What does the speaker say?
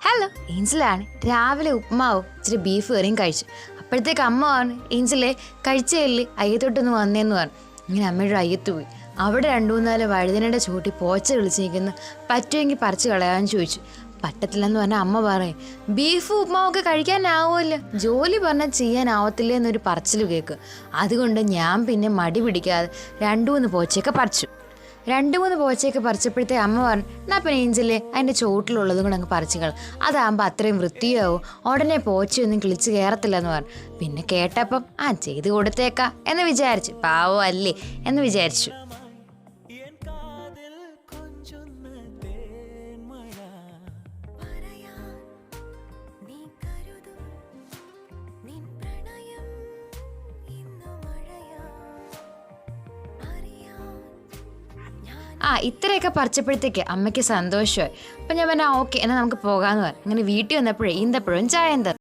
Hello ഏഞ്ചലാണ്. രാവിലെ ഉപ്മാവും ഇച്ചിരി beef കറിയും കഴിച്ചു. അപ്പോഴത്തേക്ക് അമ്മ പറഞ്ഞു, ഏഞ്ചലെ കഴിച്ചേല്ലേ അയ്യത്തോട്ടൊന്ന് വന്നേന്ന് പറഞ്ഞു. ഇങ്ങനെ അമ്മയുടെ അയ്യത്ത് പോയി. അവിടെ 2-3 വഴുതനയുടെ ചൂട്ടി പോച്ച വിളിച്ചിരിക്കുന്നു. പറ്റുമെങ്കിൽ പറിച്ച് കളയാമെന്ന് ചോദിച്ചു. പറ്റത്തില്ലെന്ന് പറഞ്ഞാൽ അമ്മ പറയും, ബീഫ് ഉപ്മാവൊക്കെ കഴിക്കാനാവുമല്ലോ, ജോലി പറഞ്ഞാൽ ചെയ്യാനാവത്തില്ല എന്നൊരു പറച്ചിൽ കേൾക്കും. അതുകൊണ്ട് ഞാൻ പിന്നെ മടി പിടിക്കാതെ 2-3 പോച്ചയൊക്കെ പറിച്ചു. 2-3 പോച്ചയൊക്കെ പറിച്ചപ്പോഴത്തേ അമ്മ പറഞ്ഞു, എന്നാ പിന്നെ ഏഞ്ചലെ അതിൻ്റെ ചോട്ടിലുള്ളതും കൂടെ അങ്ങ് പറിച്ചുകൾ, അതാകുമ്പോൾ അത്രയും വൃത്തിയാവും, ഉടനെ പോച്ചയൊന്നും കിളിച്ച് കയറത്തില്ലെന്ന് പറഞ്ഞു. പിന്നെ കേട്ടപ്പം ചെയ്ത് കൊടുത്തേക്കാം എന്ന് വിചാരിച്ചു. പാവം അല്ലേ എന്ന് വിചാരിച്ചു. ഇത്രയൊക്കെ പറിച്ചപ്പോഴത്തേക്ക് അമ്മയ്ക്ക് സന്തോഷമായി. അപ്പം ഞാൻ പറഞ്ഞാൽ ഓക്കെ എന്നാൽ നമുക്ക് പോകാമെന്ന് പറഞ്ഞു. അങ്ങനെ വീട്ടിൽ വന്നപ്പോഴേ ഈന്തപ്പഴവും ചായ